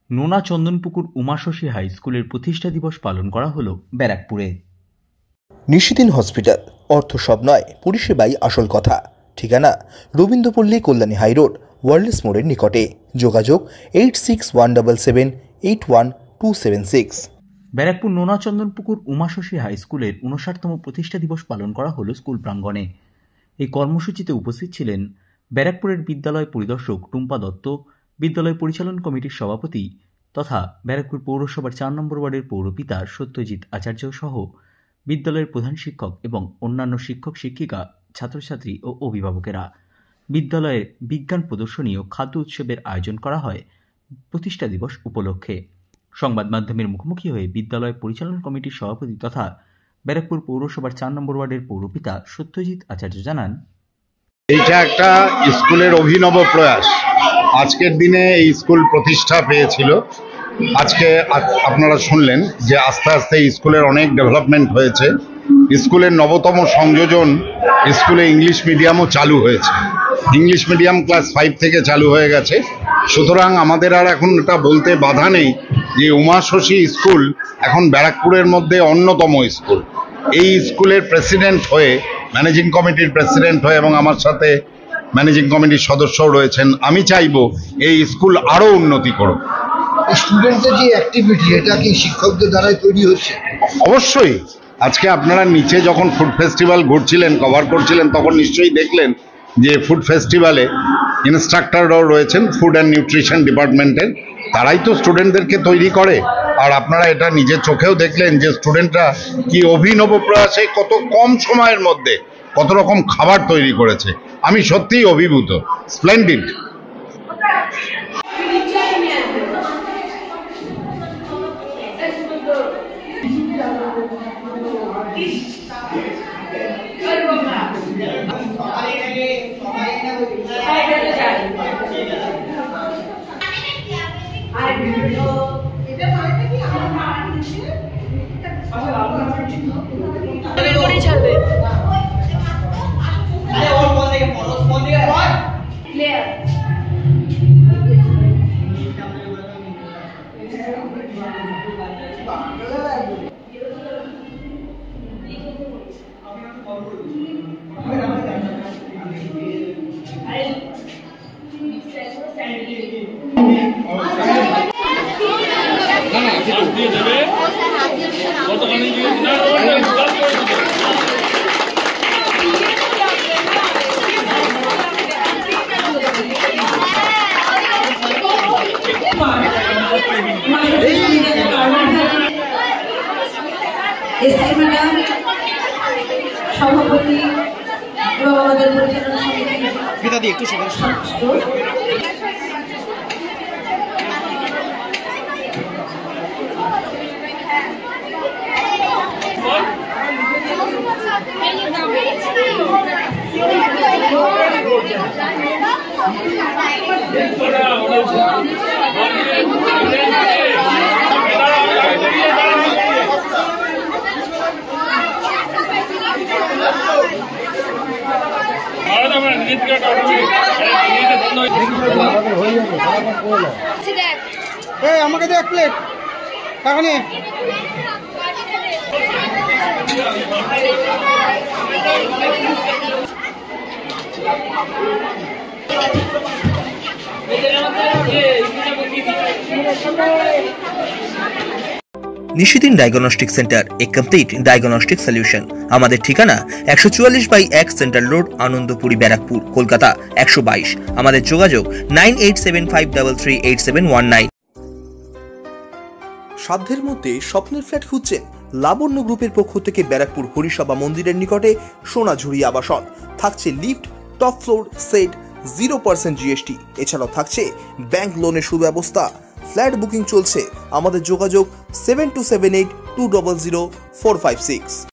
নোনা চন্দনপুকুর উমাশশী হাই স্কুলের প্রতিষ্ঠা দিবস পালন করা হলো ব্যারাকপুরে। নিশিদিন হসপিটাল, অর্থ সব নয়, পরিষেবাই আসল কথা। ঠিকানা রবীন্দ্রপল্লী, কল্যাণী হাইরোড, ওয়ার্ল্ডস মোড়ের নিকটে। যোগাযোগ 8617781276। ব্যারাকপুর নোনা চন্দনপুকুর উমাশশী হাই স্কুলের 59তম প্রতিষ্ঠা দিবস পালন করা হলো স্কুল প্রাঙ্গণে। এই কর্মসূচিতে উপস্থিত ছিলেন ব্যারাকপুরের বিদ্যালয় পরিদর্শক টুম্পা দত্ত, বিদ্যালয় পরিচালন কমিটির সভাপতি তথা ব্যারাকপুর পৌরসভার 4 নম্বর ওয়ার্ডের পৌরপিতা সত্যজিৎ আচার্য সহ বিদ্যালয়ের প্রধান শিক্ষক এবং অন্যান্য শিক্ষক শিক্ষিকা, ছাত্রছাত্রী ও অভিভাবকেরা। বিদ্যালয়ের বিজ্ঞান প্রদর্শনী ও খাদ্য উৎসবের আয়োজন করা হয় প্রতিষ্ঠা দিবস উপলক্ষে। সংবাদ মাধ্যমের মুখোমুখি হয়ে বিদ্যালয় পরিচালন কমিটির সভাপতি তথা ব্যারাকপুর পৌরসভার 4 নম্বর ওয়ার্ডের পৌরপিতা সত্যজিৎ আচার্য জানান, এইটা একটা স্কুলের অভিনব প্রয়াস। আজকের দিনে এই স্কুল প্রতিষ্ঠা পেয়েছিল। আজকে আপনারা শুনলেন যে আস্তে আস্তে স্কুলের অনেক ডেভেলপমেন্ট হয়েছে। স্কুলের নবতম সংযোজন, স্কুলে ইংলিশ মিডিয়ামও চালু হয়েছে। ইংলিশ মিডিয়াম ক্লাস 5 থেকে চালু হয়ে গেছে। সুতরাং আমাদের আর এখন এটা বলতে বাধা নেই যে উমাশশী স্কুল এখন ব্যারাকপুরের মধ্যে অন্যতম স্কুল। এই স্কুলের প্রেসিডেন্ট হয়ে, ম্যানেজিং কমিটির প্রেসিডেন্ট হয়ে এবং আমার সাথে ম্যানেজিং কমিটির সদস্যও রয়েছেন, আমি চাইবো এই স্কুল আরও উন্নতি করুক। স্টুডেন্টদের যে অ্যাক্টিভিটি, এটা কি শিক্ষকদের দ্বারাই তৈরি হচ্ছে? অবশ্যই। আজকে আপনারা নিচে যখন ফুড ফেস্টিভ্যাল ঘুরছিলেন, কভার করছিলেন, তখন নিশ্চয়ই দেখলেন যে ফুড ফেস্টিভ্যালে ইনস্ট্রাক্টররাও রয়েছেন ফুড অ্যান্ড নিউট্রিশন ডিপার্টমেন্টের। তারাই তো স্টুডেন্টদেরকে তৈরি করে। আর আপনারা এটা নিজের চোখেও দেখলেন যে স্টুডেন্টরা কি অভিনব প্রয়াসে কত কম সময়ের মধ্যে কত রকম খাবার তৈরি করেছে। আমি সত্যিই অভিভূত। স্প্লেন্ডিড। সভাপতি এবং আমাদের পরিচালনা সমিতির একটু আমাকে দে 1 প্লেট টাকা নিয়ে। নিশিদিন ডায়াগনস্টিক সেন্টার, এ কমপ্লিট ডায়াগনস্টিক সলিউশন। আমাদের ঠিকানা 144/1 সেন্ট্রাল রোড, আনন্দপুরি, ব্যারাকপুর, কলকাতা 122। আমাদের যোগাযোগ 9875338719। সাধ্যের মধ্যে স্বপ্নের ফ্ল্যাট খুঁজছেন? লাবণ্য গ্রুপের পক্ষ থেকে ব্যারাকপুর হরিসভা মন্দিরের নিকটে সোনাঝুরি আবাসন। থাকছে lift, top floor, set, 0% GST। এছাড়াও থাকছে ব্যাংক লোনের সুব্যবস্থা। ফ্ল্যাট বুকিং চলছে। আমাদের যোগাযোগ 7278200456।